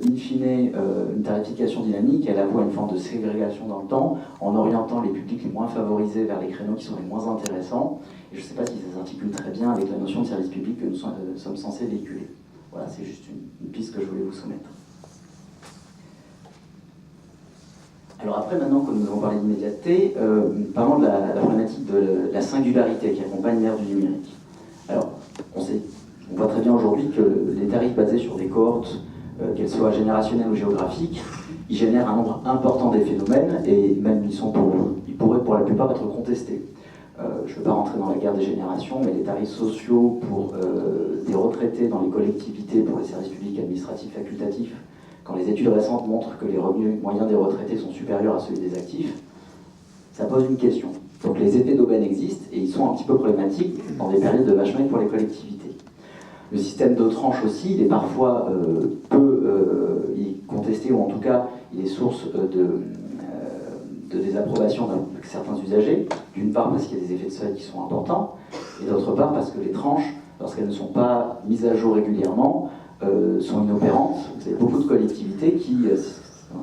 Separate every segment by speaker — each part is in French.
Speaker 1: in fine, une tarification dynamique, elle avoue une forme de ségrégation dans le temps, en orientant les publics les moins favorisés vers les créneaux qui sont les moins intéressants. Et je ne sais pas si ça s'articule très bien avec la notion de service public que nous sommes censés véhiculer. Voilà, c'est juste une piste que je voulais vous soumettre. Alors après, maintenant que nous avons parlé d'immédiateté, parlons de la problématique de la singularité qui accompagne l'ère du numérique. Alors, on voit très bien aujourd'hui que les tarifs basés sur des cohortes, qu'elles soient générationnelles ou géographiques, ils génèrent un nombre important des phénomènes et même ils pourraient pour la plupart être contestés. Je ne veux pas rentrer dans la guerre des générations, mais les tarifs sociaux pour des retraités dans les collectivités, pour les services publics administratifs facultatifs, quand les études récentes montrent que les revenus moyens des retraités sont supérieurs à ceux des actifs, ça pose une question. Donc les effets d'aubaine existent et ils sont un petit peu problématiques dans des périodes de vache maigre pour les collectivités. Le système de tranche aussi, il est parfois il est contesté, ou en tout cas il est source de désapprobation de certains usagers, d'une part parce qu'il y a des effets de seuil qui sont importants, et d'autre part parce que les tranches, lorsqu'elles ne sont pas mises à jour régulièrement, sont inopérantes. Vous avez beaucoup de collectivités qui,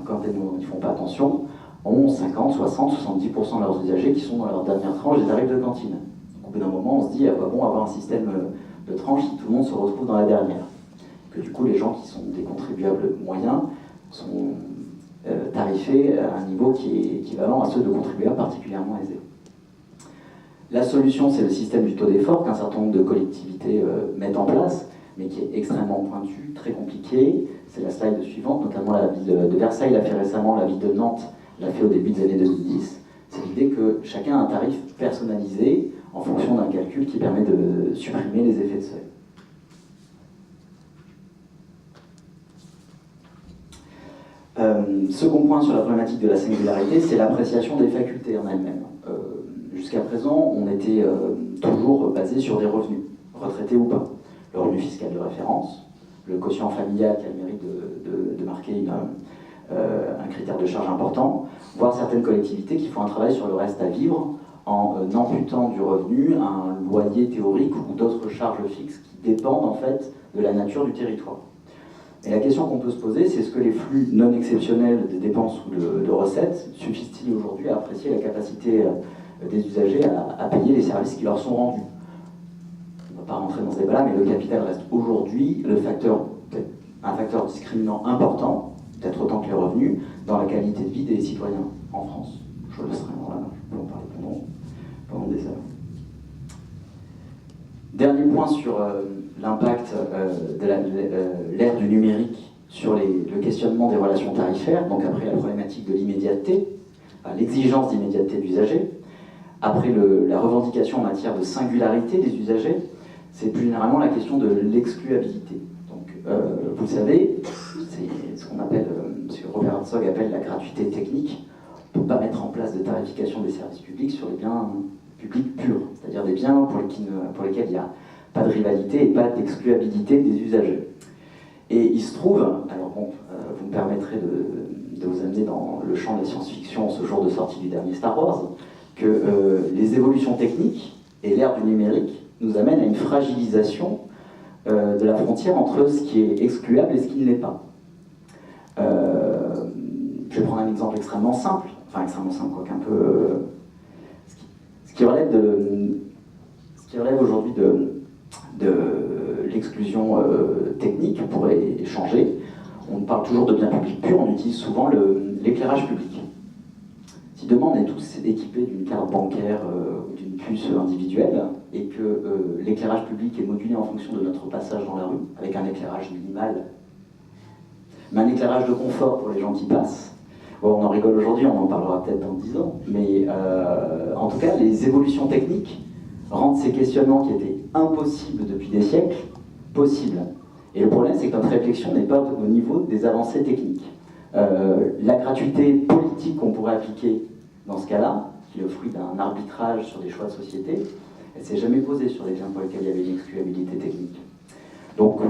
Speaker 1: quand elles ne font pas attention, ont 50, 60, 70% de leurs usagers qui sont dans leur dernière tranche des tarifs de cantine. Donc, au bout d'un moment, on se dit à quoi bon avoir un système de tranche si tout le monde se retrouve dans la dernière. Que du coup, les gens qui sont des contribuables moyens sont tarifés à un niveau qui est équivalent à ceux de contribuables particulièrement aisés. La solution, c'est le système du taux d'effort qu'un certain nombre de collectivités mettent en place, mais qui est extrêmement pointu, très compliqué. C'est la slide suivante, notamment la ville de Versailles l'a fait récemment, la ville de Nantes l'a fait au début des années 2010. C'est l'idée que chacun a un tarif personnalisé en fonction d'un calcul qui permet de supprimer les effets de seuil. Second point sur la problématique de la singularité, c'est l'appréciation des facultés en elles-mêmes. Jusqu'à présent, on était toujours basé sur des revenus, retraités ou pas. Le revenu fiscal de référence, le quotient familial qui a le mérite de marquer un critère de charge important, voire certaines collectivités qui font un travail sur le reste à vivre en amputant du revenu un loyer théorique ou d'autres charges fixes qui dépendent en fait de la nature du territoire. Et la question qu'on peut se poser, c'est est-ce que les flux non exceptionnels de dépenses ou de recettes suffisent-ils aujourd'hui à apprécier la capacité des usagers à payer les services qui leur sont rendus? On ne va pas rentrer dans ce débat-là, mais le capital reste aujourd'hui un facteur discriminant important, peut-être autant que les revenus, dans la qualité de vie des citoyens en France. Je le serai, voilà, je peux en parler pendant des heures. Dernier point sur l'impact de l'ère du numérique sur le questionnement des relations tarifaires, donc après la problématique de l'immédiateté, l'exigence d'immédiateté de l'usager, après la revendication en matière de singularité des usagers, c'est plus généralement la question de l'excluabilité. Donc, vous le savez, c'est ce qu'on appelle, ce que Robert Herzog appelle la gratuité technique. On ne peut pas mettre en place de tarification des services publics sur les biens publics purs, c'est-à-dire des biens pour lesquels il n'y a pas de rivalité et pas d'excluabilité des usagers. Et il se trouve, alors bon, vous me permettrez de vous amener dans le champ de la science-fiction ce jour de sortie du dernier Star Wars, que les évolutions techniques et l'ère du numérique nous amènent à une fragilisation de la frontière entre ce qui est excluable et ce qui ne l'est pas. Je vais prendre un exemple extrêmement simple, quoique un peu... ce qui relève aujourd'hui de l'exclusion technique, on pourrait changer. On parle toujours de biens publics purs, on utilise souvent l'éclairage public. Si demain on est tous équipés d'une carte bancaire ou d'une puce individuelle, et que l'éclairage public est modulé en fonction de notre passage dans la rue, avec un éclairage minimal, mais un éclairage de confort pour les gens qui passent, bon, on en rigole aujourd'hui, on en parlera peut-être dans 10 ans, mais en tout cas, les évolutions techniques rendent ces questionnements qui étaient impossibles depuis des siècles, possibles. Et le problème, c'est que notre réflexion n'est pas au niveau des avancées techniques. La gratuité politique qu'on pourrait appliquer dans ce cas-là, qui est le fruit d'un arbitrage sur des choix de société, elle ne s'est jamais posée sur les biens pour lesquels il y avait une excluabilité technique. Donc,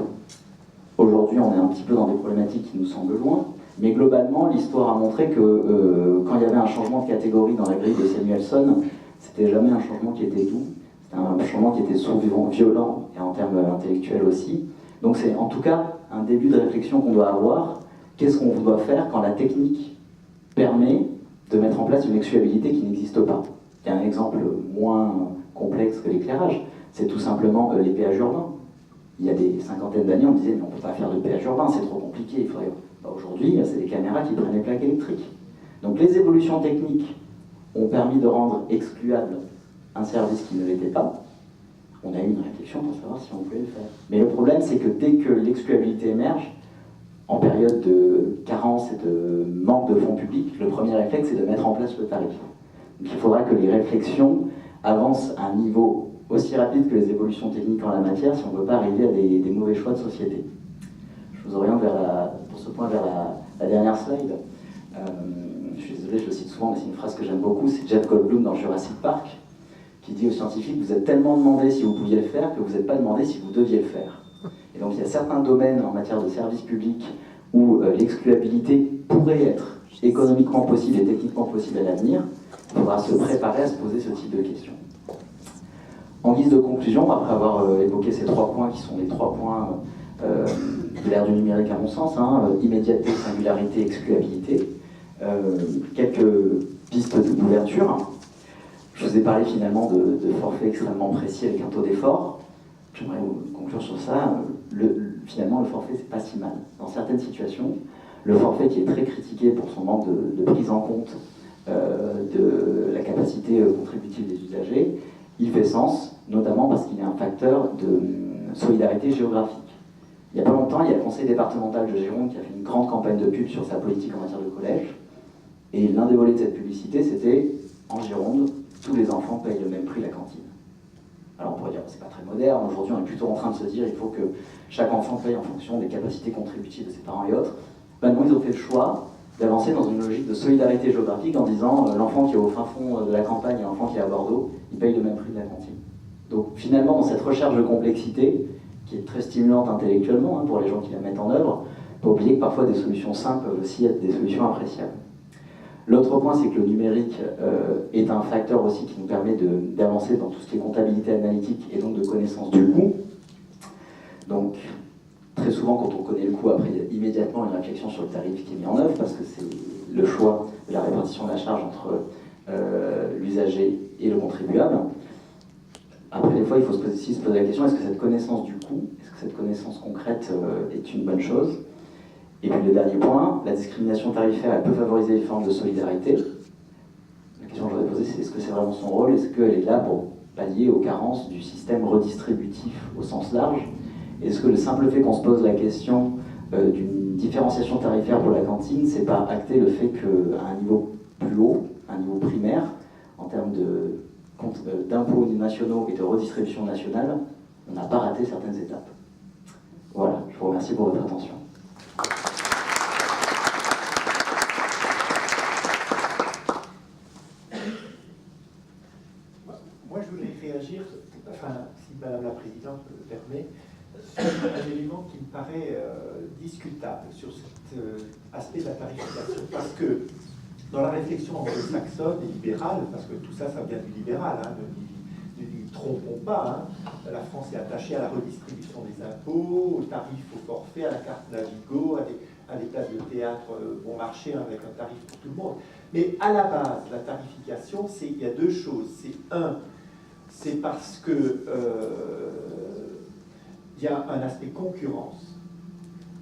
Speaker 1: aujourd'hui, on est un petit peu dans des problématiques qui nous semblent loin, mais globalement, l'histoire a montré que quand il y avait un changement de catégorie dans la grille de Samuelson, c'était jamais un changement qui était doux, c'était un changement qui était souvent violent, et en termes intellectuels aussi. Donc c'est en tout cas un début de réflexion qu'on doit avoir Qu'est-ce qu'on doit faire quand la technique permet de mettre en place une excluabilité qui n'existe pas? Il y a un exemple moins complexe que l'éclairage, c'est tout simplement les péages urbains. Il y a des cinquantaines d'années, on disait mais on ne peut pas faire de péage urbain, c'est trop compliqué, il faudrait... Aujourd'hui, c'est des caméras qui prennent les plaques électriques. Donc les évolutions techniques ont permis de rendre excluable un service qui ne l'était pas. On a eu une réflexion pour savoir si on pouvait le faire. Mais le problème, c'est que dès que l'excluabilité émerge, en période de carence et de manque de fonds publics, le premier réflexe, c'est de mettre en place le tarif. Donc il faudra que les réflexions avancent à un niveau aussi rapide que les évolutions techniques en la matière si on ne veut pas arriver à des mauvais choix de société. Je vous oriente pour ce point vers la dernière slide. Je suis désolé, je le cite souvent, mais c'est une phrase que j'aime beaucoup, c'est Jeff Goldblum dans Jurassic Park, qui dit aux scientifiques, vous êtes tellement demandé si vous pouviez le faire que vous n'êtes pas demandé si vous deviez le faire. Et donc il y a certains domaines en matière de services publics où l'excluabilité pourrait être économiquement possible et techniquement possible à l'avenir. Il faudra se préparer à se poser ce type de questions. En guise de conclusion, après avoir évoqué ces 3 points qui sont les 3 points de l'ère du numérique à mon sens, immédiateté, singularité, excluabilité, quelques pistes d'ouverture. Je vous ai parlé finalement de forfaits extrêmement précis avec un taux d'effort. J'aimerais conclure sur ça. Finalement, le forfait, c'est pas si mal. Dans certaines situations, le forfait qui est très critiqué pour son manque de prise en compte de la capacité contributive des usagers, il fait sens, notamment parce qu'il est un facteur de solidarité géographique. Il n'y a pas longtemps, il y a le conseil départemental de Gironde qui a fait une grande campagne de pub sur sa politique en matière de collège. Et l'un des volets de cette publicité, c'était en Gironde, tous les enfants payent le même prix la cantine. Alors on pourrait dire, c'est pas très moderne, aujourd'hui on est plutôt en train de se dire il faut que chaque enfant paye en fonction des capacités contributives de ses parents et autres. Ben non, ils ont fait le choix d'avancer dans une logique de solidarité géographique en disant l'enfant qui est au fin fond de la campagne et l'enfant qui est à Bordeaux, il paye le même prix de la cantine. Donc finalement, dans cette recherche de complexité, qui est très stimulante intellectuellement pour les gens qui la mettent en œuvre, il ne faut pas oublier que parfois des solutions simples peuvent aussi être des solutions appréciables. L'autre point, c'est que le numérique est un facteur aussi qui nous permet d'avancer dans tout ce qui est comptabilité analytique et donc de connaissance du coût. Donc, très souvent, quand on connaît le coût, après, il y a immédiatement une réflexion sur le tarif qui est mis en œuvre, parce que c'est le choix de la répartition de la charge entre l'usager et le contribuable. Après, des fois, il faut aussi se poser la question, est-ce que cette connaissance du coût, est-ce que cette connaissance concrète est une bonne chose? Et puis le dernier point, la discrimination tarifaire, elle peut favoriser les formes de solidarité. La question que je voudrais poser, c'est est-ce que c'est vraiment son rôle? Est-ce qu'elle est là pour pallier aux carences du système redistributif au sens large? Est-ce que le simple fait qu'on se pose la question d'une différenciation tarifaire pour la cantine, c'est pas acter le fait qu'à un niveau plus haut, un niveau primaire, en termes d'impôts nationaux et de redistribution nationale, on n'a pas raté certaines étapes? Voilà, je vous remercie pour votre attention.
Speaker 2: Moi, je voulais réagir, si Madame la Présidente me le permet, sur un élément qui me paraît discutable sur cet aspect de la tarification. Parce que dans la réflexion anglo-saxonne et libérale, parce que tout ça, ça vient du libéral, ne nous trompons pas, la France est attachée à la redistribution des impôts, aux tarifs au forfait, à la carte Navigo, à des places de théâtre bon marché avec un tarif pour tout le monde. Mais à la base, la tarification, il y a deux choses. C'est parce que il y a un aspect concurrence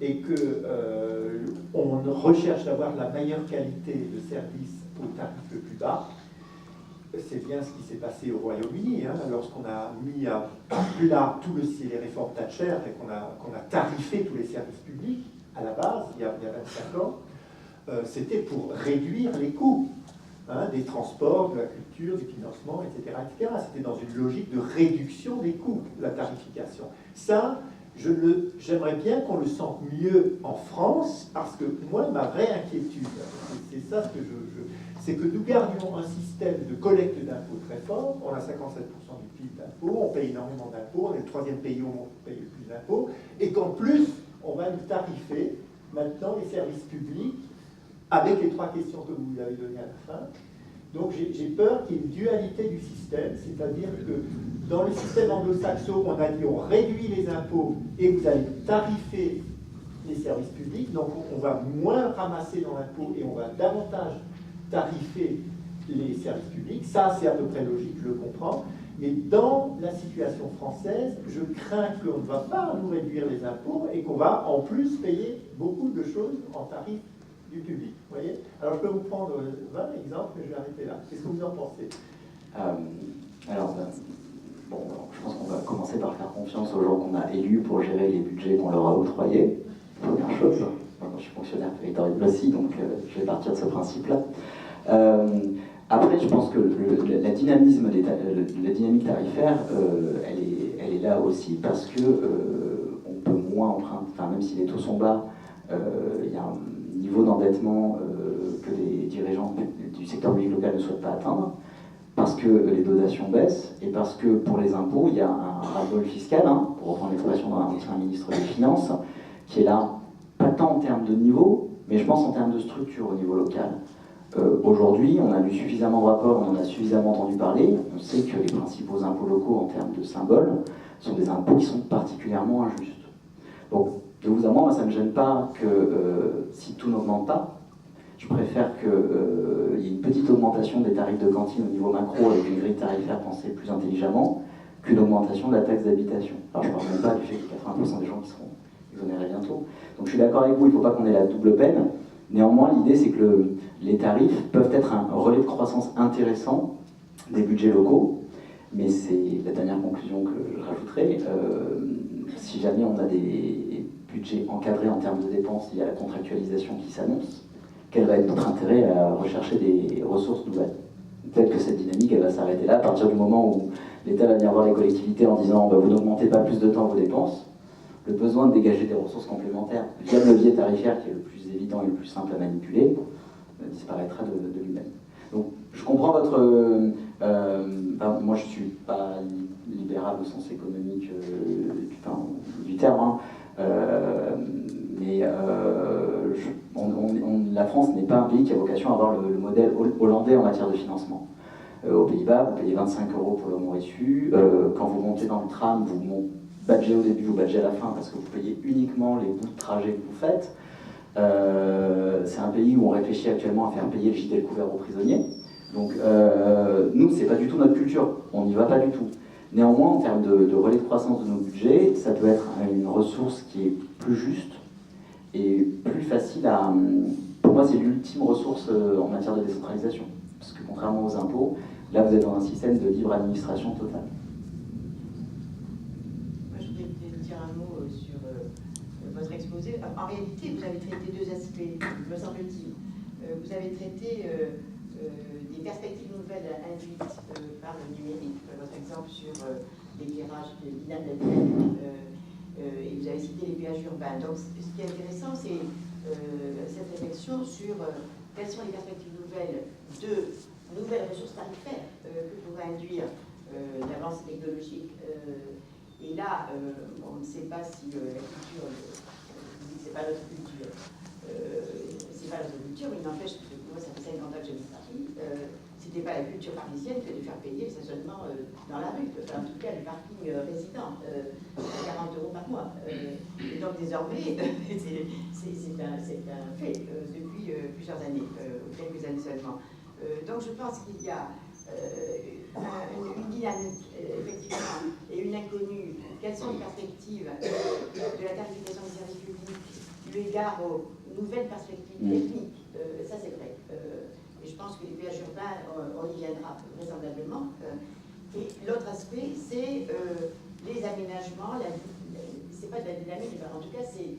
Speaker 2: et que on recherche d'avoir la meilleure qualité de service au tarif le plus bas. C'est bien ce qui s'est passé au Royaume-Uni, lorsqu'on a mis à plat tous les réformes Thatcher et qu'on a tarifé tous les services publics à la base, il y a 25 ans, c'était pour réduire les coûts des transports, de la culture, du financement, etc. C'était dans une logique de réduction des coûts, la tarification. Ça, j'aimerais bien qu'on le sente mieux en France, parce que moi, ma vraie inquiétude, c'est ça ce que c'est que nous gardions un système de collecte d'impôts très fort. On a 57% du PIB d'impôts, on paye énormément d'impôts, on est le 3e pays au monde qui paye le plus d'impôts, et qu'en plus, on va nous tarifer maintenant les services publics avec les 3 questions que vous avez données à la fin. Donc j'ai peur qu'il y ait une dualité du système, c'est-à-dire que dans le système anglo-saxon, on a dit on réduit les impôts et vous allez tarifer les services publics, donc on va moins ramasser dans l'impôt et on va davantage tarifer les services publics. Ça, c'est à peu près logique, je le comprends. Mais dans la situation française, je crains qu'on ne va pas nous réduire les impôts et qu'on va en plus payer beaucoup de choses en tarif du public. Vous voyez? Alors, je peux vous prendre 20 exemples, mais je vais arrêter là. Qu'est-ce que vous en pensez?
Speaker 1: Bon, je pense qu'on va commencer par faire confiance aux gens qu'on a élus pour gérer les budgets qu'on leur a octroyés. Première chose. Moi, je suis fonctionnaire territorial aussi, donc je vais partir de ce principe-là. Après, je pense que la dynamique tarifaire, elle est là aussi parce que on peut moins emprunter, enfin, même si les taux sont bas, il y a un niveau d'endettement que les dirigeants du secteur public local ne souhaitent pas atteindre, parce que les dotations baissent et parce que pour les impôts, il y a un ras-le-bol fiscal, pour reprendre l'expression d'un ancien ministre des Finances, qui est là, pas tant en termes de niveau, mais je pense en termes de structure au niveau local. Aujourd'hui, on a lu suffisamment de rapports, on en a suffisamment entendu parler. On sait que les principaux impôts locaux en termes de symboles sont des impôts qui sont particulièrement injustes. Donc, de vous à moi, ça ne me gêne pas que si tout n'augmente pas, je préfère qu'il y ait une petite augmentation des tarifs de cantine au niveau macro avec une grille tarifaire pensée plus intelligemment qu'une augmentation de la taxe d'habitation. Alors, je ne parle même pas du fait que 80% des gens qui seront exonérés bientôt. Donc, je suis d'accord avec vous, il ne faut pas qu'on ait la double peine. Néanmoins, l'idée, c'est que les tarifs peuvent être un relais de croissance intéressant des budgets locaux, mais c'est la dernière conclusion que je rajouterai. Si jamais on a des budgets encadrés en termes de dépenses, il y a la contractualisation qui s'annonce, quel va être notre intérêt à rechercher des ressources nouvelles? Peut-être que cette dynamique, elle va s'arrêter là, à partir du moment où l'État va venir voir les collectivités en disant bah, vous n'augmentez pas plus de temps vos dépenses, le besoin de dégager des ressources complémentaires via le levier tarifaire qui est le plus évident et le plus simple à manipuler, disparaîtra de lui-même. Donc je comprends votre... moi je ne suis pas libéral au sens économique du terme, mais la France n'est pas un pays qui a vocation à avoir le modèle hollandais en matière de financement. Aux Pays-Bas, vous payez 25 € pour le moment issu. Quand vous montez dans le tram, vous badgez au début, vous badgez à la fin parce que vous payez uniquement les bouts de trajet que vous faites. C'est un pays où on réfléchit actuellement à faire payer le gîte et le couvert aux prisonniers. Donc nous, c'est pas du tout notre culture, on n'y va pas du tout. Néanmoins, en termes de relais de croissance de nos budgets, ça peut être une ressource qui est plus juste et plus facile à... Pour moi, c'est l'ultime ressource en matière de décentralisation. Parce que contrairement aux impôts, là, vous êtes dans un système de libre administration totale.
Speaker 3: Moi, je voudrais peut-être dire un mot sur votre exposé. En réalité, vous avez traité deux aspects, me semble-t-il. Vous avez traité des perspectives nouvelles induites par le numérique. Votre exemple sur l'éclairage inadapté, et vous avez cité les péages urbains. Donc, ce qui est intéressant, c'est cette réflexion sur quelles sont les perspectives nouvelles de nouvelles ressources tarifaires que pourrait induire l'avance technologique. Et là, on ne sait pas si la culture, c'est pas notre culture, c'est pas notre culture, mais il n'empêche que moi, ça fait 50 ans que j'habite Paris, c'était pas la culture parisienne que de faire payer le stationnement dans la rue, enfin, en tout cas le parking résident, 40 € par mois. Et donc désormais, c'est un fait depuis plusieurs années, quelques années seulement. Donc je pense qu'il y a une dynamique, effectivement, et une inconnue. Quelles sont les perspectives de la tarification des services publics eu égard aux nouvelles perspectives techniques? Ça, c'est vrai. Et je pense que les péages urbains, on y viendra vraisemblablement. Et l'autre aspect, c'est les aménagements, c'est pas de la dynamique, en tout cas, c'est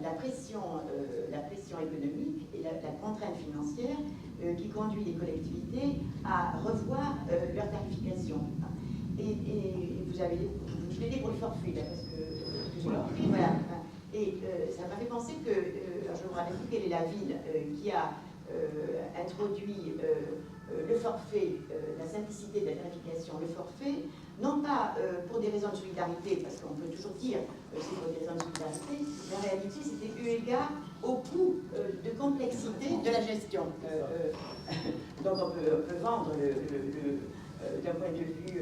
Speaker 3: la pression économique et la contrainte financière qui conduit les collectivités à revoir leur tarification. Et vous plaidez pour le forfait, là, parce que j'ai compris, voilà. Et ça m'a fait penser que, alors je me rappelle plus quelle est la ville qui a introduit le forfait, la simplicité de la tarification, le forfait, non pas pour des raisons de solidarité, parce qu'on peut toujours dire que c'est pour des raisons de solidarité, mais en réalité c'était eu égard au coût de complexité de la gestion. Donc on peut vendre d'un point de vue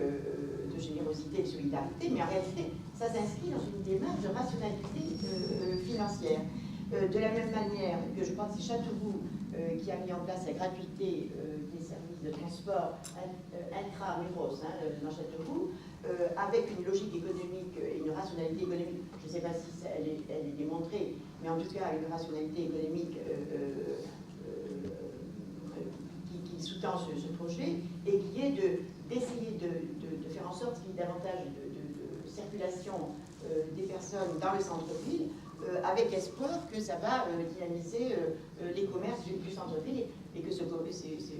Speaker 3: de générosité et de solidarité, mais en réalité ça s'inscrit dans une démarche de rationalité financière. De la même manière que je crois que c'est Châteauroux qui a mis en place la gratuité des services de transport intra-muros dans Châteauroux, avec une logique économique et une rationalité économique, je ne sais pas si elle est démontrée, mais en tout cas une rationalité économique qui sous-tend ce projet, et qui est d'essayer de faire en sorte qu'il y ait davantage de circulation des personnes dans le centre-ville, avec espoir que ça va dynamiser les commerces du centre-ville et que ces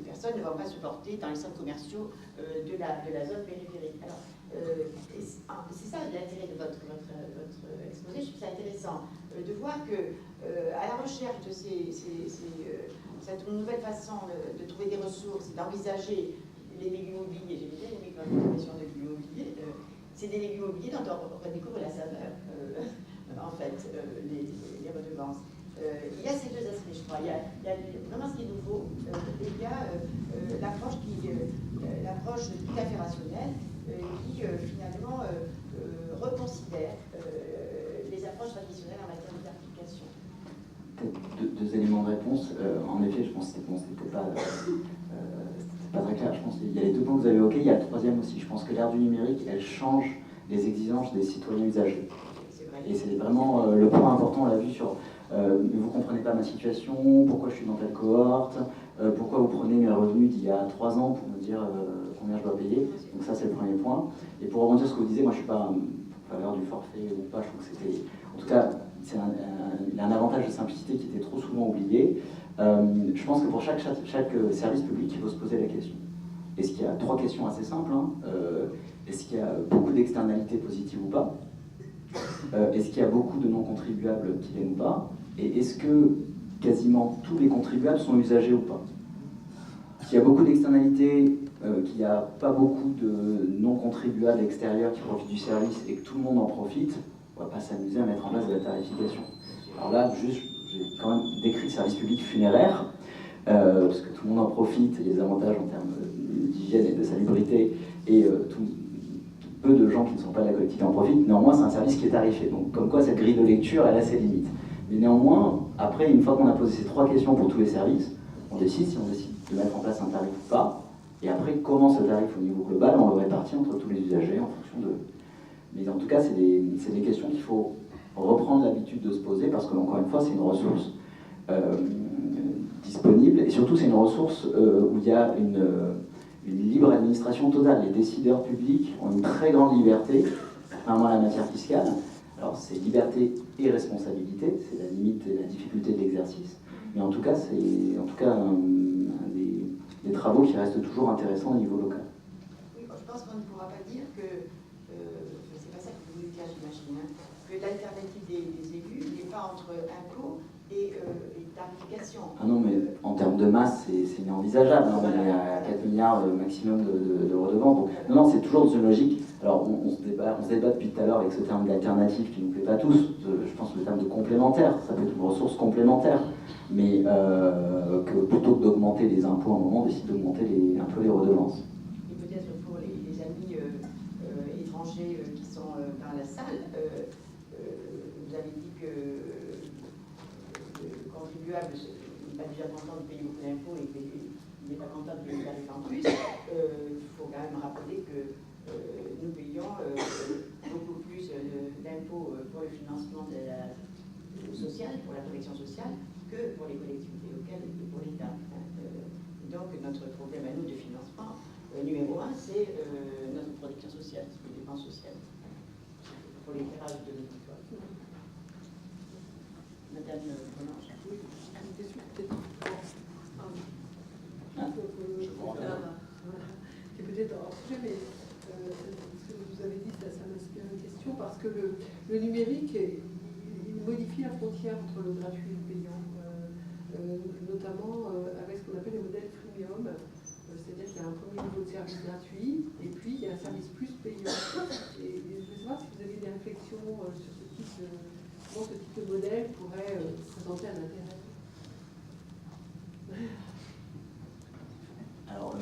Speaker 3: personnes ne vont pas se porter dans les centres commerciaux de la zone périphérique. Alors, c'est ça l'intérêt de votre exposé. Je trouve ça intéressant de voir que à la recherche de cette nouvelle façon de trouver des ressources et d'envisager les légumes immobiliers, j'ai bien aimé votre question de légumes immobiliers, c'est des légumes immobiliers dont on redécouvre la saveur. En fait, les redevances. Il y a ces deux aspects, je crois. Il y a vraiment ce qui est nouveau, et il y a l'approche tout à fait rationnelle qui finalement reconsidère les approches traditionnelles en matière d'application.
Speaker 1: Peut-être deux éléments de réponse. En effet, je pense que c'était pas très clair. Je pense qu'il y a les deux points que vous avez évoqués. Il y a le troisième aussi. Je pense que l'ère du numérique, elle change les exigences des citoyens usagers. Et c'est vraiment le point important, on l'a vu sur vous ne comprenez pas ma situation, pourquoi je suis dans telle cohorte, pourquoi vous prenez mes revenus d'il y a 3 ans pour me dire combien je dois payer. Donc ça c'est le premier point. Et pour rebondir sur ce que vous disiez, moi je ne suis pas en faveur du forfait ou pas, je trouve que c'était... En tout cas, il y a un avantage de simplicité qui était trop souvent oublié. Je pense que pour chaque service public, il faut se poser la question. Est-ce qu'il y a 3 questions assez simples, hein. Est-ce qu'il y a beaucoup d'externalités positives ou pas? Est-ce qu'il y a beaucoup de non-contribuables qui viennent ou pas? Et est-ce que quasiment tous les contribuables sont usagers ou pas? S'il y a beaucoup d'externalités, qu'il n'y a pas beaucoup de non-contribuables extérieurs qui profitent du service et que tout le monde en profite, on ne va pas s'amuser à mettre en place de la tarification. Alors là, juste, j'ai quand même décrit le service public funéraire, parce que tout le monde en profite, il y a des avantages en termes d'hygiène et de salubrité, et peu de gens qui ne sont pas de la collectivité en profitent. Néanmoins, c'est un service qui est tarifé. Donc, comme quoi, cette grille de lecture, elle a ses limites. Mais néanmoins, après, une fois qu'on a posé ces 3 questions pour tous les services, on décide si on décide de mettre en place un tarif ou pas. Et après, comment ce tarif au niveau global, on le répartit entre tous les usagers en fonction de... Mais en tout cas, c'est des questions qu'il faut reprendre l'habitude de se poser parce que, encore une fois, c'est une ressource disponible. Et surtout, c'est une ressource où il y a une libre administration totale. Les décideurs publics ont une très grande liberté, contrairement à la matière fiscale. Alors c'est liberté et responsabilité, c'est la limite et la difficulté de l'exercice. Mais en tout cas, c'est un des travaux qui restent toujours intéressants au niveau local.
Speaker 3: Oui, je pense qu'on ne pourra pas dire que, c'est pas ça que vous voulez dire, j'imagine, hein, que l'alternative des élus n'est pas entre impôts et tarification.
Speaker 1: Ah non, mais en termes de masse, c'est inenvisageable. Hein. On est à 4 milliards maximum de redevances. Donc, non, c'est toujours dans une logique. Alors, on se débat depuis tout à l'heure avec ce terme d'alternative qui ne nous plaît pas tous. Je pense que le terme de complémentaire, ça peut être une ressource complémentaire. Mais que plutôt que d'augmenter les impôts à un moment, on décide d'augmenter un peu les redevances.
Speaker 3: Et peut-être pour les amis étrangers qui sont dans la salle, vous avez dit que le contribuable n'est pas déjà content de payer beaucoup d'impôts et qu'il n'est pas content de payer des tarifs en plus. Il faut quand même rappeler que nous payons beaucoup plus d'impôts pour le financement social, pour la protection sociale, que pour les collectivités locales et pour l'État. Donc notre problème à nous de financement, numéro 1, c'est notre protection sociale, c'est les dépenses sociales, pour l'éclairage de l'auditoire. Madame Blanche.
Speaker 4: Oui, une question peut-être. C'est peut-être hors sujet, mais ce que vous avez dit, ça m'inspire une question, parce que le numérique, il modifie la frontière entre le gratuit et le payant, notamment avec ce qu'on appelle le modèle freemium, c'est-à-dire qu'il y a un premier niveau de service gratuit, et puis il y a un service plus payant. Et je voulais savoir si vous avez des réflexions sur comment ce type de modèle pourrait présenter un intérêt.
Speaker 1: Alors,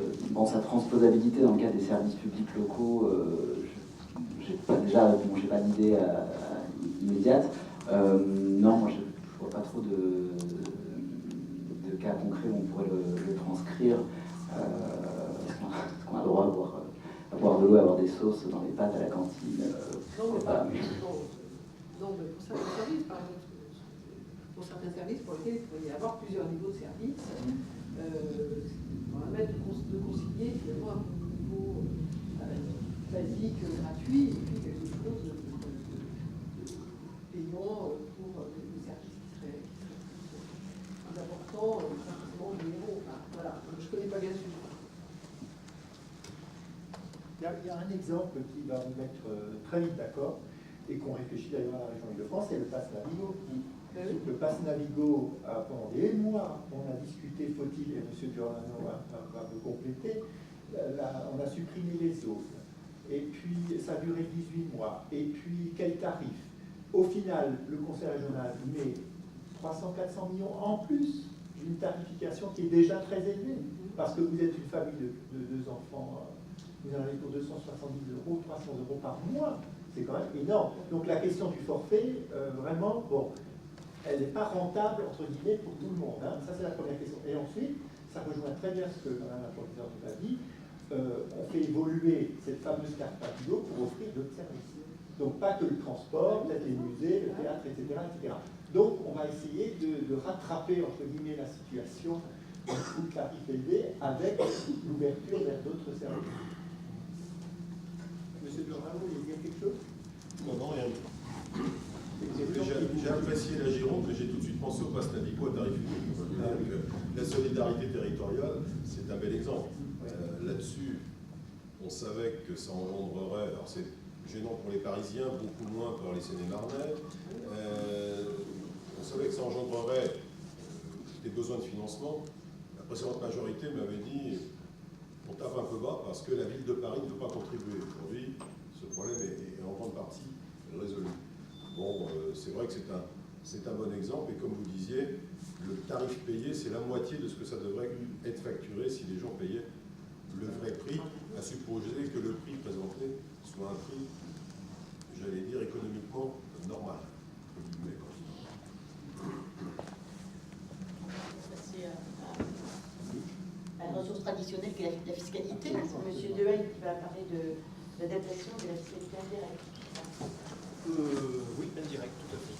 Speaker 1: sa transposabilité dans le cas des services publics locaux, je j'ai pas d'idée immédiate. Non, moi je vois pas trop de cas concrets où on pourrait le transcrire. Est-ce qu'on a le droit à boire de l'eau, à avoir des sauces dans les pâtes à la cantine?
Speaker 4: Non, mais pas. Non, mais pour certains services, par exemple, pour certains services pour lesquels il pourrait y avoir plusieurs niveaux de service, on va mettre de concilier finalement un niveau basique, gratuit, et puis quelque chose de payant pour des services qui seraient plus importants, pas forcément généraux. Enfin, voilà, je ne connais pas bien ce sujet.
Speaker 2: Il y a un exemple qui va vous mettre très vite d'accord et qu'on réfléchit d'ailleurs à la région Île-de-France, c'est le pass Navigo. Le pass Navigo, pendant des mois, on a discuté, faut-il, et M. Giordano va me compléter, on a supprimé les zones. Et puis, ça a duré 18 mois. Et puis, quel tarif? Au final, le Conseil régional met 300-400 millions en plus d'une tarification qui est déjà très élevée. Parce que vous êtes une famille de 2 enfants, vous en avez pour 270 €, 300 € par mois. C'est quand même énorme. Donc la question du forfait, vraiment, bon, elle n'est pas rentable, entre guillemets, pour tout le monde. Hein. Ça, c'est la première question. Et ensuite, ça rejoint très bien ce que Mme la professeure nous a dit, on fait évoluer cette fameuse carte Navigo pour offrir d'autres services. Donc pas que le transport, peut-être les musées, le théâtre, etc., etc. Donc on va essayer de rattraper, entre guillemets, la situation où le tarif élevé avec l'ouverture vers d'autres services. Monsieur Giordano, vous voulez dire quelque chose?
Speaker 5: Non, rien. J'ai apprécié la Gironde, mais j'ai tout de suite pensé au pass Navigo à tarif unique. La solidarité territoriale, c'est un bel exemple. Là-dessus, on savait que ça engendrerait, alors c'est gênant pour les Parisiens, beaucoup moins pour les Sénémarnais, on savait que ça engendrerait des besoins de financement. La précédente majorité m'avait dit on tape un peu bas parce que la ville de Paris ne veut pas contribuer. Aujourd'hui, ce problème est en grande partie résolu. Bon, c'est vrai que c'est un bon exemple, et comme vous disiez, le tarif payé, c'est la moitié de ce que ça devrait être facturé si les gens payaient le vrai prix, à supposer que le prix présenté soit un prix, j'allais dire, économiquement normal.
Speaker 3: La ressource traditionnelle qui est la fiscalité. C'est M. Dehaene qui va parler de l'adaptation de la fiscalité indirecte.
Speaker 6: Oui, indirect, tout à fait.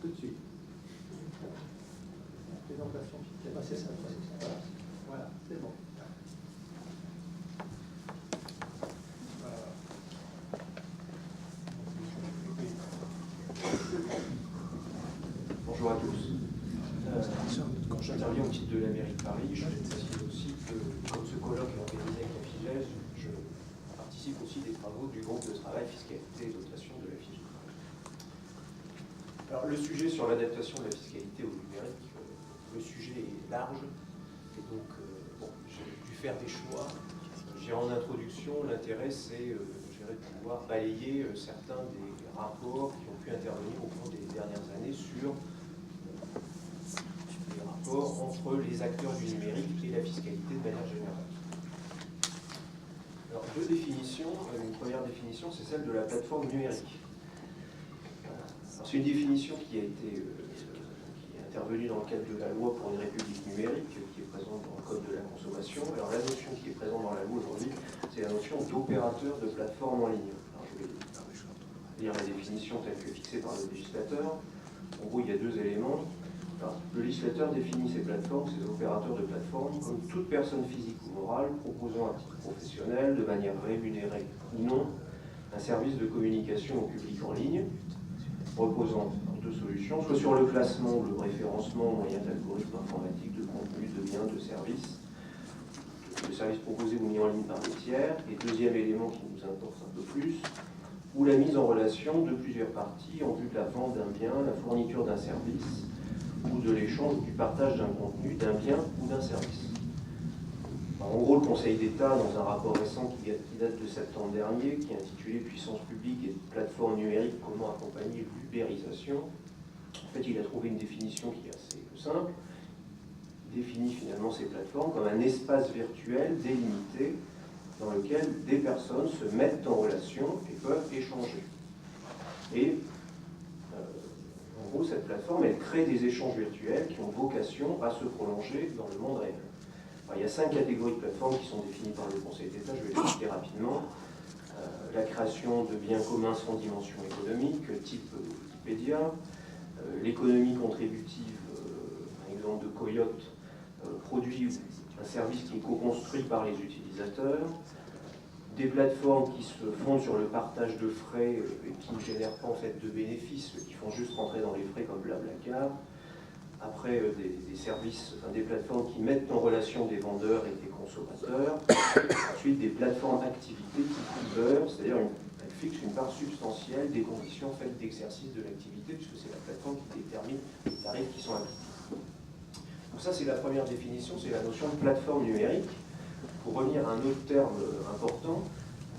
Speaker 2: Tout de suite. La présentation fiscale. C'est ça. Voilà, c'est bon.
Speaker 6: Bonjour à tous. Quand j'interviens au titre de la mairie de Paris, je précise aussi que, comme ce colloque est organisé avec la FIGES, je participe aussi des travaux du groupe de travail fiscalité et dotation de la FIGES. Alors, le sujet sur l'adaptation de la fiscalité au numérique, le sujet est large, et donc j'ai dû faire des choix. En introduction, l'intérêt c'est de pouvoir balayer certains des rapports qui ont pu intervenir au cours des dernières années sur les rapports entre les acteurs du numérique et la fiscalité de manière générale. Alors, 2 définitions. Une première définition, c'est celle de la plateforme numérique. C'est une définition qui a été qui est intervenue dans le cadre de la loi pour une république numérique, qui est présente dans le code de la consommation. Alors la notion qui est présente dans la loi aujourd'hui, c'est la notion d'opérateur de plateforme en ligne. Alors, je vais lire la définition telle que fixée par le législateur. En gros, il y a 2 éléments. Alors, le législateur définit ces plateformes, ces opérateurs de plateforme, comme toute personne physique ou morale proposant à titre professionnel, de manière rémunérée ou non, un service de communication au public en ligne, reposant sur 2 solutions, soit sur le classement ou le référencement au moyen d'algorithmes informatiques de contenu, de biens, de services, le service proposé ou mis en ligne par des tiers, et deuxième élément qui nous importe un peu plus, ou la mise en relation de plusieurs parties en vue de la vente d'un bien, la fourniture d'un service, ou de l'échange ou du partage d'un contenu, d'un bien ou d'un service. En gros, le Conseil d'État, dans un rapport récent qui date de septembre dernier, qui est intitulé « Puissance publique et plateforme numérique, comment accompagner l'ubérisation », en fait, il a trouvé une définition qui est assez simple. définit finalement ces plateformes comme un espace virtuel délimité dans lequel des personnes se mettent en relation et peuvent échanger. Et en gros, cette plateforme, elle crée des échanges virtuels qui ont vocation à se prolonger dans le monde réel. Alors, il y a 5 catégories de plateformes qui sont définies par le Conseil d'État, je vais les citer rapidement. La création de biens communs sans dimension économique, type Wikipédia, l'économie contributive, un exemple de Coyote, produit un service qui est co-construit par les utilisateurs, des plateformes qui se fondent sur le partage de frais et qui ne génèrent pas en fait de bénéfices, qui font juste rentrer dans les frais comme Blablacar. Après, des services, enfin, des plateformes qui mettent en relation des vendeurs et des consommateurs. Ensuite, des plateformes activités type Uber, c'est-à-dire elles fixent une part substantielle des conditions en fait, d'exercice de l'activité, puisque c'est la plateforme qui détermine les tarifs qui sont appliqués. Donc ça, c'est la première définition, c'est la notion de plateforme numérique. Pour revenir à un autre terme important,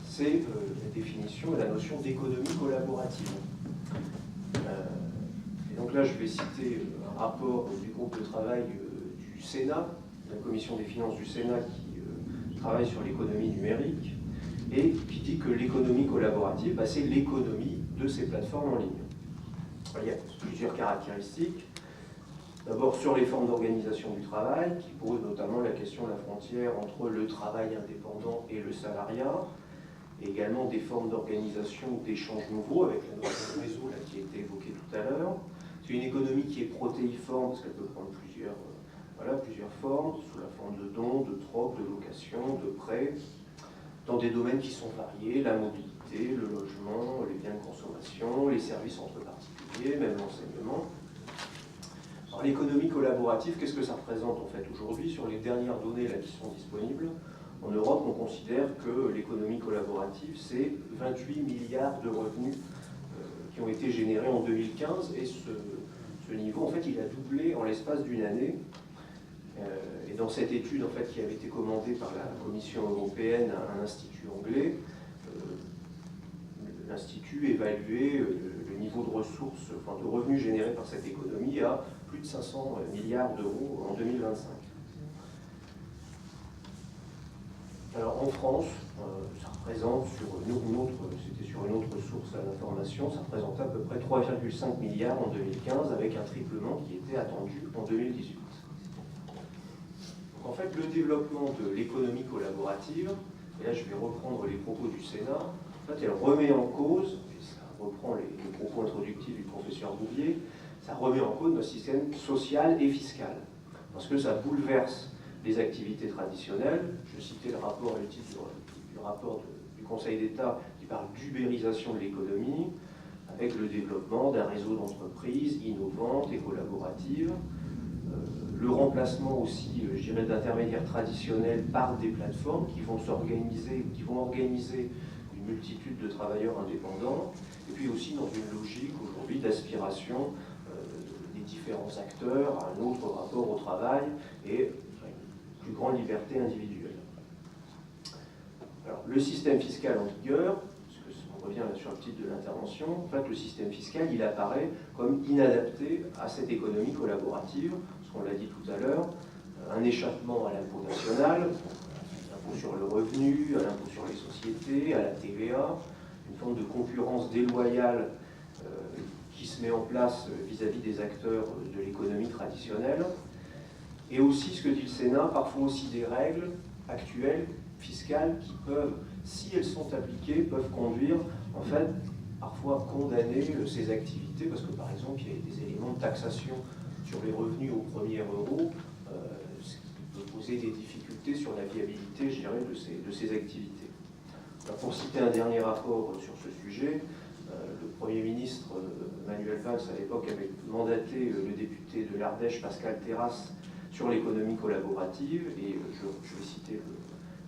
Speaker 6: c'est la définition de la notion d'économie collaborative. Et donc là, je vais citer un rapport du groupe de travail du Sénat, de la Commission des finances du Sénat qui travaille sur l'économie numérique et qui dit que l'économie collaborative, c'est l'économie de ces plateformes en ligne. Il y a plusieurs caractéristiques. D'abord sur les formes d'organisation du travail, qui posent notamment la question de la frontière entre le travail indépendant et le salariat, et également des formes d'organisation d'échanges nouveaux, avec la notion de réseau là, qui a été évoquée tout à l'heure. C'est une économie qui est protéiforme, parce qu'elle peut prendre plusieurs formes, sous la forme de dons, de troc, de location, de prêts, dans des domaines qui sont variés, la mobilité, le logement, les biens de consommation, les services entre particuliers, même l'enseignement. Alors l'économie collaborative, qu'est-ce que ça représente en fait aujourd'hui? Sur les dernières données là, qui sont disponibles, en Europe, on considère que l'économie collaborative, c'est 28 milliards de revenus qui ont été générés en 2015, et ce niveau, en fait, il a doublé en l'espace d'une année. Et dans cette étude, en fait, qui avait été commandée par la Commission européenne à un institut anglais, l'institut évaluait le niveau de ressources, enfin de revenus générés par cette économie à plus de 500 milliards d'euros en 2025. Alors en France, ça représente c'était sur une autre source d'information, ça représentait à peu près 3,5 milliards en 2015 avec un triplement qui était attendu en 2018. Donc en fait, le développement de l'économie collaborative, et là je vais reprendre les propos du Sénat, en fait elle remet en cause, et ça reprend les propos introductifs du professeur Bouvier, ça remet en cause notre système social et fiscal, parce que ça bouleverse les activités traditionnelles. Je citais le rapport, le titre du rapport du Conseil d'État qui parle d'ubérisation de l'économie, avec le développement d'un réseau d'entreprises innovantes et collaboratives, le remplacement aussi, je dirais, d'intermédiaires traditionnels par des plateformes qui vont organiser une multitude de travailleurs indépendants, et puis aussi dans une logique aujourd'hui d'aspiration des différents acteurs à un autre rapport au travail et une plus grande liberté individuelle. Alors, le système fiscal en vigueur, parce qu'on revient là sur le titre de l'intervention, en fait, le système fiscal, il apparaît comme inadapté à cette économie collaborative, parce qu'on l'a dit tout à l'heure, un échappement à l'impôt national, l'impôt sur le revenu, à l'impôt sur les sociétés, à la TVA, une forme de concurrence déloyale qui se met en place vis-à-vis des acteurs de l'économie traditionnelle, et aussi, ce que dit le Sénat, parfois aussi des règles actuelles, fiscales, qui peuvent, si elles sont appliquées, peuvent conduire, en fait, parfois à condamner ces activités, parce que par exemple, il y a des éléments de taxation sur les revenus au premier euro, ce qui peut poser des difficultés sur la viabilité, je dirais, de ces activités. Alors, pour citer un dernier rapport sur ce sujet, le Premier ministre Manuel Valls, à l'époque, avait mandaté le député de l'Ardèche, Pascal Terrasse, sur l'économie collaborative, et je vais citer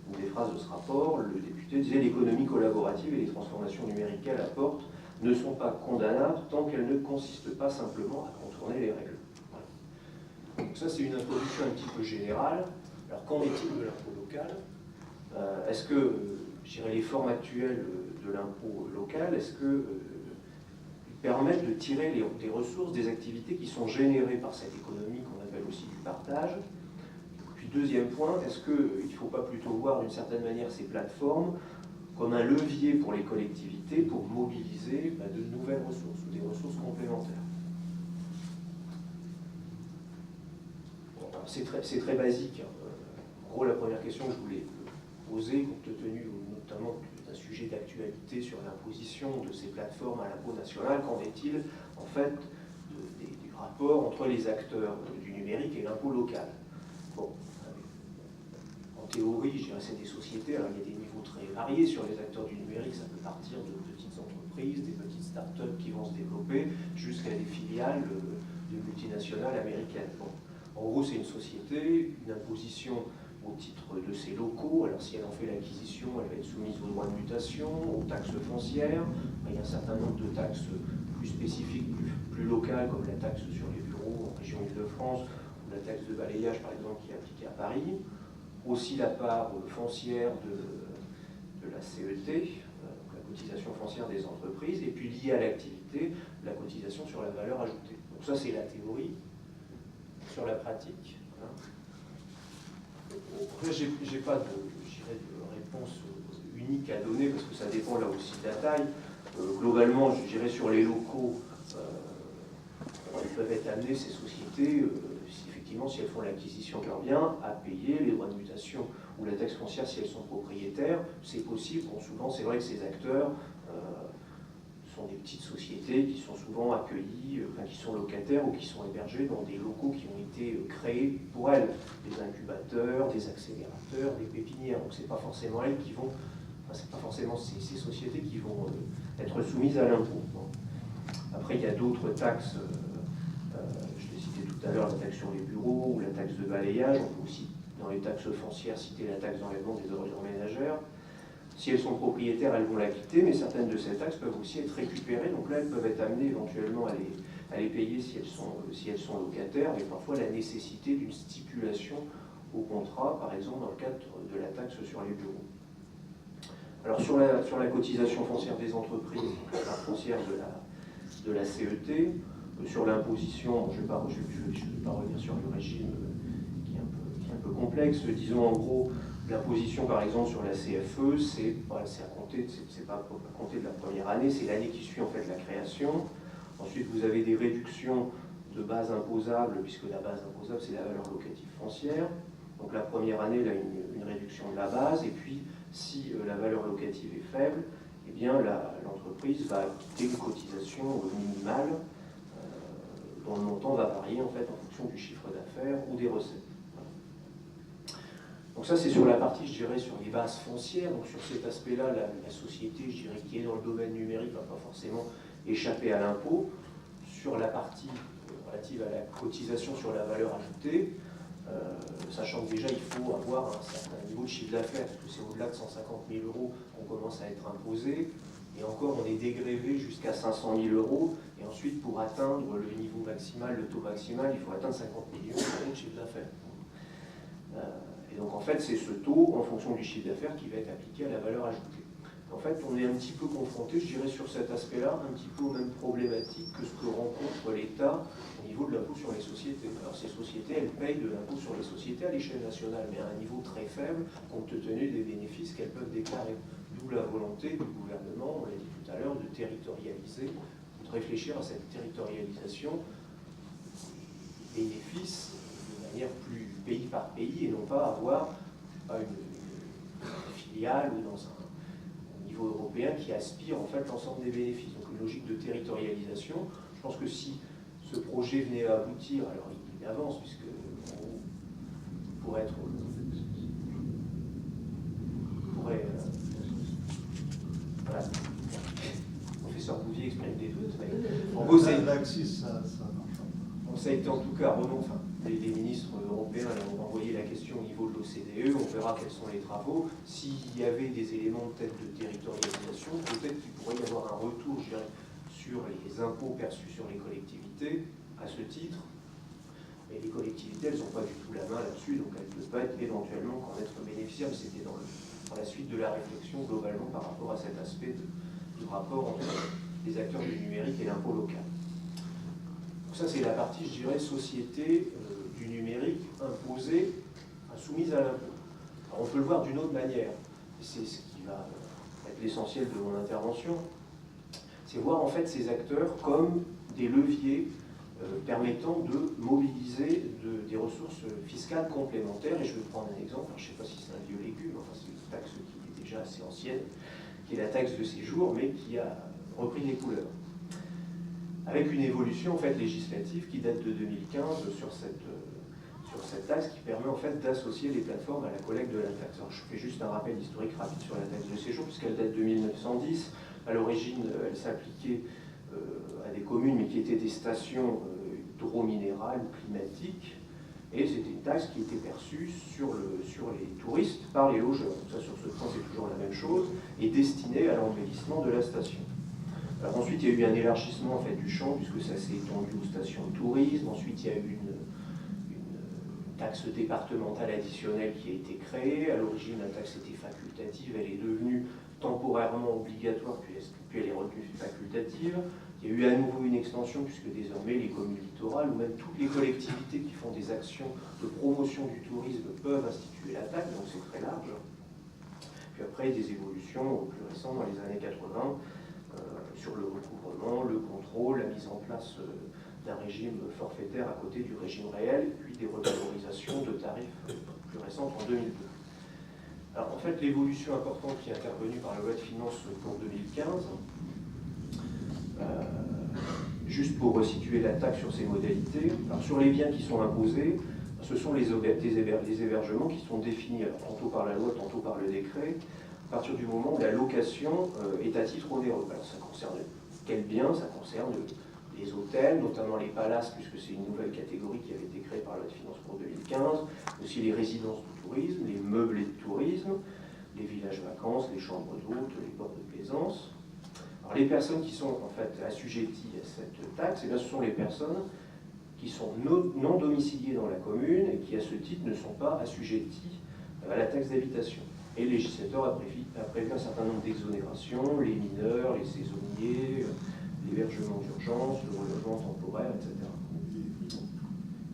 Speaker 6: une des phrases de ce rapport. Le député disait « L'économie collaborative et les transformations numériques qu'elle apporte ne sont pas condamnables tant qu'elles ne consistent pas simplement à contourner les règles. » Voilà. Donc ça, c'est une introduction un petit peu générale. Alors, qu'en est-il de l'impôt local? Est-ce que, je dirais, les formes actuelles de l'impôt local, est-ce que permettent de tirer les ressources des activités qui sont générées par cette économie qu'on appelle aussi du partage? puis deuxième point, est-ce qu'il ne faut pas plutôt voir d'une certaine manière ces plateformes comme un levier pour les collectivités pour mobiliser de nouvelles ressources ou des ressources complémentaires? Bon, c'est très basique. En gros, la première question que je voulais poser, compte tenu notamment d'un sujet d'actualité sur l'imposition de ces plateformes à l'impôt national, qu'en est-il en fait du rapport entre les acteurs du numérique et l'impôt local? Bon, en théorie, je dirais c'est des sociétés, alors il y a des niveaux très variés sur les acteurs du numérique, ça peut partir de petites entreprises, des petites start-up qui vont se développer, jusqu'à des filiales de multinationales américaines. Bon. En gros, c'est une société, une imposition au titre de ses locaux. Alors si elle en fait l'acquisition, elle va être soumise aux droits de mutation, aux taxes foncières. Il y a un certain nombre de taxes plus spécifiques, plus locales, comme la taxe sur les bureaux en région Île-de-France, ou la taxe de balayage, par exemple, qui est appliquée à Paris. Aussi la part foncière de la CET, la cotisation foncière des entreprises, et puis liée à l'activité, la cotisation sur la valeur ajoutée. Donc ça, c'est la théorie. Sur la pratique, après, j'ai pas de réponse unique à donner parce que ça dépend là aussi de la taille. Globalement, je dirais sur les locaux, elles peuvent être amenées, ces sociétés, effectivement, si elles font l'acquisition de leurs biens, à payer les droits de mutation ou la taxe foncière si elles sont propriétaires. C'est possible. Bon, souvent, c'est vrai que ces acteurs sont des petites sociétés qui sont souvent accueillies, qui sont locataires ou qui sont hébergés dans des locaux qui ont été créés pour elles, des incubateurs, des accélérateurs, des pépinières. Donc c'est pas forcément elles qui vont, c'est pas forcément ces sociétés qui vont être soumises à l'impôt. Bon. Après il y a d'autres taxes, je l'ai cité tout à l'heure, la taxe sur les bureaux ou la taxe de balayage. On peut aussi dans les taxes foncières citer la taxe d'enlèvement des ordures ménagères. Si elles sont propriétaires, elles vont l'acquitter, mais certaines de ces taxes peuvent aussi être récupérées. Donc là, elles peuvent être amenées éventuellement à les payer si elles sont locataires, mais parfois la nécessité d'une stipulation au contrat, par exemple dans le cadre de la taxe sur les bureaux. Alors sur la cotisation foncière des entreprises, la foncière de la CET, sur l'imposition, je ne vais pas revenir sur le régime qui est un peu complexe. Disons en gros, l'imposition, par exemple, sur la CFE, c'est pas à compter de la première année, c'est l'année qui suit en fait la création. Ensuite, vous avez des réductions de base imposable, puisque la base imposable, c'est la valeur locative foncière. Donc la première année, elle a une réduction de la base, et puis si la valeur locative est faible, eh bien l'entreprise va acquitter une cotisation minimale dont le montant va varier en fait en fonction du chiffre d'affaires ou des recettes. Donc ça, c'est sur la partie, je dirais, sur les bases foncières. Donc sur cet aspect-là, la société, je dirais, qui est dans le domaine numérique, ne va pas forcément échapper à l'impôt. Sur la partie relative à la cotisation sur la valeur ajoutée, sachant que déjà, il faut avoir un certain niveau de chiffre d'affaires, parce que c'est au-delà de 150 000 € qu'on commence à être imposé. Et encore, on est dégrévé jusqu'à 500 000 €. Et ensuite, pour atteindre le niveau maximal, le taux maximal, il faut atteindre 50 millions € de chiffre d'affaires. Et donc en fait, c'est ce taux en fonction du chiffre d'affaires qui va être appliqué à la valeur ajoutée. En fait, on est un petit peu confronté, je dirais, sur cet aspect-là, un petit peu aux mêmes problématiques que ce que rencontre l'État au niveau de l'impôt sur les sociétés. Alors ces sociétés, elles payent de l'impôt sur les sociétés à l'échelle nationale, mais à un niveau très faible, compte tenu des bénéfices qu'elles peuvent déclarer. D'où la volonté du gouvernement, on l'a dit tout à l'heure, de territorialiser, de réfléchir à cette territorialisation des bénéfices de manière plus pays par pays et non pas avoir une filiale ou dans un niveau européen qui aspire en fait l'ensemble des bénéfices. Donc une logique de territorialisation. Je pense que si ce projet venait à aboutir, alors il avance puisque pourrait être voilà. Le professeur Bouvier exprime des doutes, mais en gros ça a été en tout cas remonté. Les ministres européens ont envoyé la question au niveau de l'OCDE, on verra quels sont les travaux. S'il y avait des éléments peut-être de territorialisation, peut-être qu'il pourrait y avoir un retour, je dirais, sur les impôts perçus sur les collectivités, à ce titre. Mais les collectivités, elles n'ont pas du tout la main là-dessus, donc elles ne peuvent pas être éventuellement qu'en être bénéficiaires. C'était dans la suite de la réflexion globalement par rapport à cet aspect du rapport entre les acteurs du numérique et l'impôt local. Donc ça, c'est la partie, je dirais, société du numérique imposée à soumises à l'impôt. Alors, on peut le voir d'une autre manière, et c'est ce qui va être l'essentiel de mon intervention, c'est voir en fait ces acteurs comme des leviers permettant de mobiliser des ressources fiscales complémentaires. Et je vais prendre un exemple, alors, je ne sais pas si c'est un vieux légume, enfin c'est une taxe qui est déjà assez ancienne, qui est la taxe de séjour, mais qui a repris des couleurs. Avec une évolution en fait, législative qui date de 2015 sur cette taxe qui permet en fait d'associer les plateformes à la collecte de la taxe. Alors, je fais juste un rappel historique rapide sur la taxe de séjour, puisqu'elle date de 1910. À l'origine, elle s'appliquait à des communes, mais qui étaient des stations hydrominérales ou climatiques. Et c'était une taxe qui était perçue sur les touristes par les logeurs. Donc ça, sur ce point, c'est toujours la même chose, et destinée à l'embellissement de la station. Alors ensuite, il y a eu un élargissement en fait, du champ, puisque ça s'est étendu aux stations de tourisme. Ensuite, il y a eu une taxe départementale additionnelle qui a été créée. À l'origine, la taxe était facultative, elle est devenue temporairement obligatoire, puis elle est redevenue facultative. Il y a eu à nouveau une extension, puisque désormais les communes littorales, ou même toutes les collectivités qui font des actions de promotion du tourisme peuvent instituer la taxe, donc c'est très large. Puis après, des évolutions plus récentes dans les années 80, sur le recouvrement, le contrôle, la mise en place d'un régime forfaitaire à côté du régime réel, puis des revalorisations de tarifs plus récentes en 2002. Alors en fait, l'évolution importante qui est intervenue par la loi de finances pour 2015, juste pour resituer la taxe sur ses modalités, alors sur les biens qui sont imposés, ce sont les hébergements qui sont définis alors, tantôt par la loi, tantôt par le décret, à partir du moment où la location est à titre onéreux. Alors ça concerne quel bien? Ça concerne les hôtels, notamment les palaces, puisque c'est une nouvelle catégorie qui avait été créée par la loi de finances pour 2015, aussi les résidences de tourisme, les meublés de tourisme, les villages vacances, les chambres d'hôtes, les ports de plaisance. Alors les personnes qui sont en fait assujetties à cette taxe, eh bien, ce sont les personnes qui sont non domiciliées dans la commune et qui à ce titre ne sont pas assujetties à la taxe d'habitation. Et le législateur a prévu un certain nombre d'exonérations, les mineurs, les saisonniers, l'hébergement d'urgence, le relogement temporaire, etc.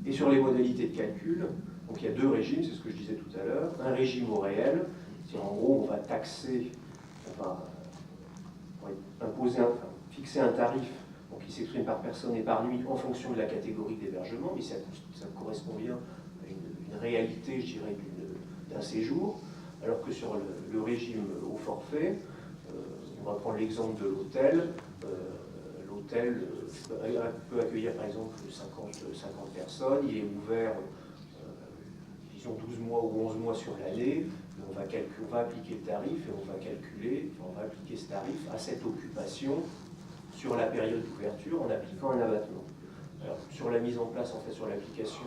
Speaker 6: Et sur les modalités de calcul, donc il y a deux régimes, c'est ce que je disais tout à l'heure. Un régime au réel, c'est-à-dire en gros on va taxer, on va fixer un tarif donc, qui s'exprime par personne et par nuit en fonction de la catégorie d'hébergement, mais ça correspond bien à une réalité, je dirais, d'un séjour. Alors que sur le régime au forfait, on va prendre l'exemple de l'hôtel. L'hôtel peut accueillir par exemple 50 personnes, il est ouvert, disons 12 mois ou 11 mois sur l'année, on va appliquer le tarif et on va appliquer ce tarif à cette occupation sur la période d'ouverture en appliquant un abattement. Alors, sur la mise en place, en fait, sur l'application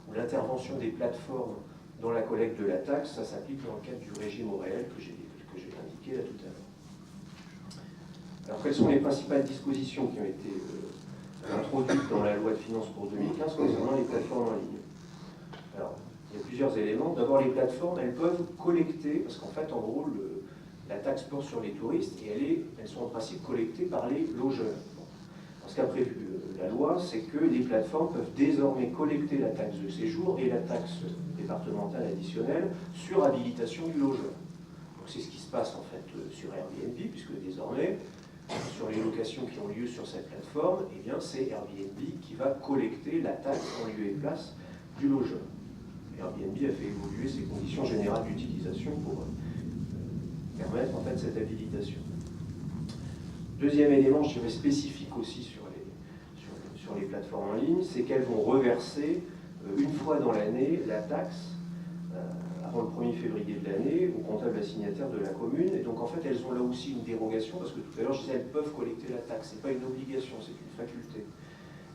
Speaker 6: ou l'intervention des plateformes dans la collecte de la taxe, ça s'applique dans le cadre du régime au réel que j'ai indiqué là tout à l'heure. Alors, quelles sont les principales dispositions qui ont été introduites dans la loi de finances pour 2015 concernant les plateformes en ligne? Alors, il y a plusieurs éléments. D'abord, les plateformes, elles peuvent collecter, parce qu'en fait, en gros, la taxe porte sur les touristes et elles sont en principe collectées par les logeurs. Alors, ce qu'a prévu la loi, c'est que les plateformes peuvent désormais collecter la taxe de séjour et la taxe départementale additionnelle sur habilitation du logeur. Donc c'est ce qui se passe en fait sur Airbnb, puisque désormais, sur les locations qui ont lieu sur cette plateforme, eh bien c'est Airbnb qui va collecter la taxe en lieu et place du logeur. Airbnb a fait évoluer ses conditions générales d'utilisation pour permettre en fait cette habilitation. Deuxième élément, je dirais spécifique aussi sur les plateformes en ligne, c'est qu'elles vont reverser une fois dans l'année la taxe avant le 1er février de l'année au comptable assignataire de la commune. Et donc en fait elles ont là aussi une dérogation, parce que tout à l'heure je disais elles peuvent collecter la taxe, ce n'est pas une obligation, c'est une faculté.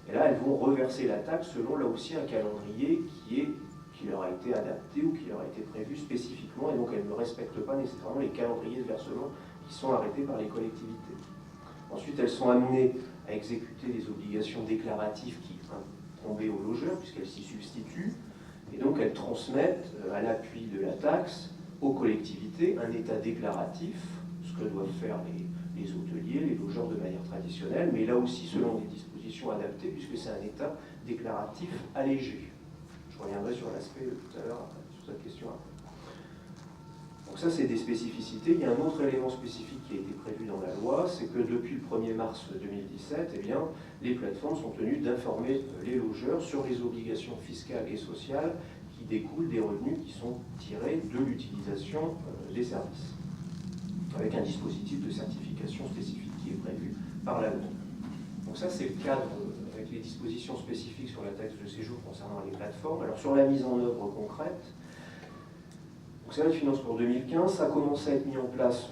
Speaker 6: Et là elles vont reverser la taxe selon là aussi un calendrier qui leur a été adapté ou qui leur a été prévu spécifiquement, et donc elles ne respectent pas nécessairement les calendriers de versement qui sont arrêtés par les collectivités. Ensuite, elles sont amenées à exécuter les obligations déclaratives qui tombaient aux logeurs, puisqu'elles s'y substituent, et donc elles transmettent à l'appui de la taxe aux collectivités un état déclaratif, ce que doivent faire les hôteliers, les logeurs de manière traditionnelle, mais là aussi selon des dispositions adaptées, puisque c'est un état déclaratif allégé. Je reviendrai sur l'aspect tout à l'heure après. cette question après. Donc ça, c'est des spécificités. Il y a un autre élément spécifique qui a été prévu dans la loi, c'est que depuis le 1er mars 2017, eh bien, les plateformes sont tenues d'informer les logeurs sur les obligations fiscales et sociales qui découlent des revenus qui sont tirés de l'utilisation des services, avec un dispositif de certification spécifique qui est prévu par la loi. Donc ça, c'est le cadre avec les dispositions spécifiques sur la taxe de séjour concernant les plateformes. Alors sur la mise en œuvre concrète, c'est la finance pour 2015, ça a commencé à être mis en place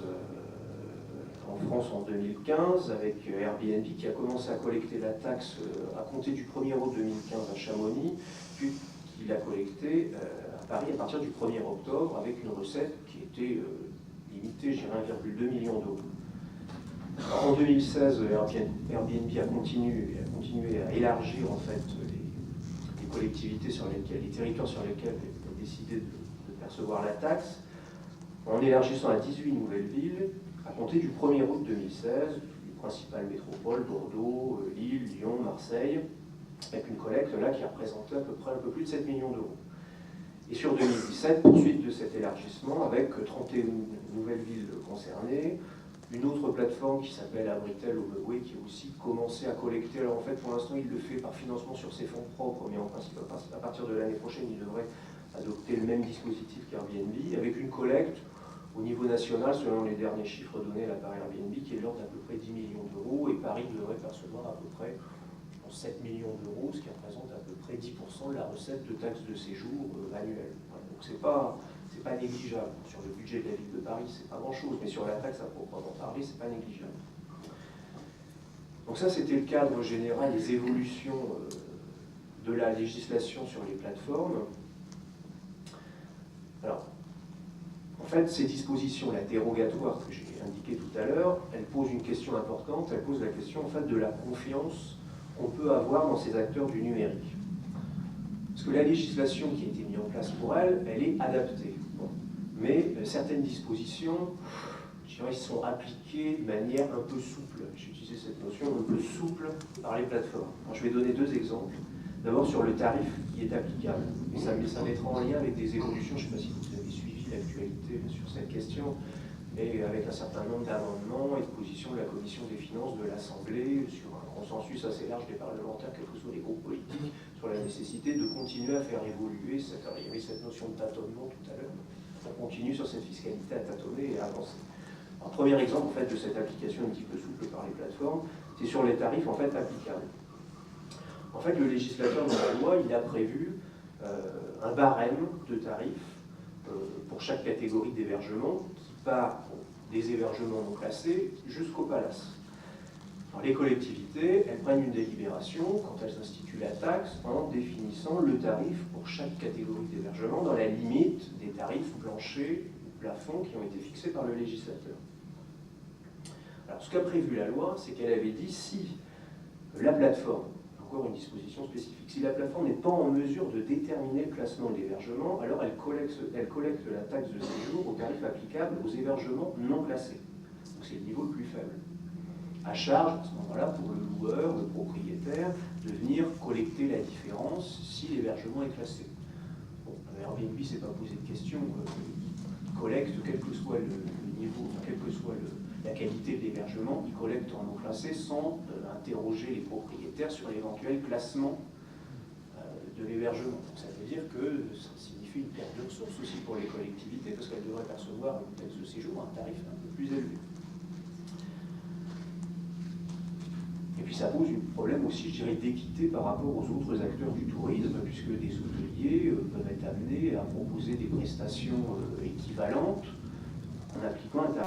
Speaker 6: en France en 2015 avec Airbnb qui a commencé à collecter la taxe à compter du 1er août 2015 à Chamonix, puis qui l'a collectée à Paris à partir du 1er octobre avec une recette qui était limitée, je dirais 1,2 million d'euros. En 2016, Airbnb a continué à élargir en fait les collectivités sur lesquelles, les territoires sur lesquels elle a décidé de percevoir la taxe, en élargissant à 18 nouvelles villes, à compter du 1er août 2016, les principales métropoles, Bordeaux, Lille, Lyon, Marseille, avec une collecte là qui représentait à peu près un peu plus de 7 millions d'euros. Et sur 2017, poursuite de cet élargissement avec 31 nouvelles villes concernées, une autre plateforme qui s'appelle Abritel Homeway qui a aussi commencé à collecter. Alors en fait, pour l'instant, il le fait par financement sur ses fonds propres, mais en principe, à partir de l'année prochaine, il devrait adopter le même dispositif qu'Airbnb, avec une collecte au niveau national, selon les derniers chiffres donnés là par Airbnb, qui est de l'ordre d'à peu près 10 millions d'euros, et Paris devrait percevoir à peu près 7 millions d'euros, ce qui représente à peu près 10% de la recette de taxe de séjour annuelle. Donc c'est pas négligeable. Sur le budget de la ville de Paris, c'est pas grand-chose, mais sur la taxe à proprement parler, c'est pas négligeable. Donc ça, c'était le cadre général des évolutions de la législation sur les plateformes. Alors, en fait, ces dispositions, la dérogatoire que j'ai indiquée tout à l'heure, elles posent une question importante, elles posent la question en fait de la confiance qu'on peut avoir dans ces acteurs du numérique. Parce que la législation qui a été mise en place pour elle, elle est adaptée. Bon. Mais certaines dispositions, je dirais, sont appliquées de manière un peu souple. J'ai utilisé cette notion un peu souple par les plateformes. Alors, je vais donner deux exemples. D'abord sur le tarif qui est applicable. Et ça mettra en lien avec des évolutions, je ne sais pas si vous avez suivi l'actualité sur cette question, mais avec un certain nombre d'amendements et de positions de la Commission des finances de l'Assemblée sur un consensus assez large des parlementaires, quels que soient les groupes politiques, sur la nécessité de continuer à faire évoluer cette notion de tâtonnement tout à l'heure. On continue sur cette fiscalité à tâtonner et à avancer. Un premier exemple en fait, de cette application un petit peu souple par les plateformes, c'est sur les tarifs en fait applicables. En fait, le législateur dans la loi, il a prévu un barème de tarifs pour chaque catégorie d'hébergement qui part des hébergements non classés jusqu'au palace. Alors, les collectivités, elles prennent une délibération quand elles instituent la taxe en définissant le tarif pour chaque catégorie d'hébergement dans la limite des tarifs planchers ou plafonds qui ont été fixés par le législateur. Alors, ce qu'a prévu la loi, c'est qu'elle avait dit si la plateforme, encore une disposition spécifique, si la plateforme n'est pas en mesure de déterminer le classement de l'hébergement, alors elle collecte la taxe de séjour au tarif applicable aux hébergements non classés. Donc c'est le niveau le plus faible. À charge, à ce moment-là, pour le loueur, le propriétaire, de venir collecter la différence si l'hébergement est classé. Bon, Airbnb ne s'est pas posé de question, il collecte quel que soit le niveau, quelle que soit la qualité de l'hébergement, il collecte en non classé sans interroger les propriétaires sur l'éventuel classement de l'hébergement. Ça veut dire que ça signifie une perte de ressources aussi pour les collectivités, parce qu'elles devraient percevoir une taxe de séjour à un tarif un peu plus élevé. Et puis ça pose un problème aussi, je dirais, d'équité par rapport aux autres acteurs du tourisme, puisque des hôteliers peuvent être amenés à proposer des prestations équivalentes en appliquant un tarif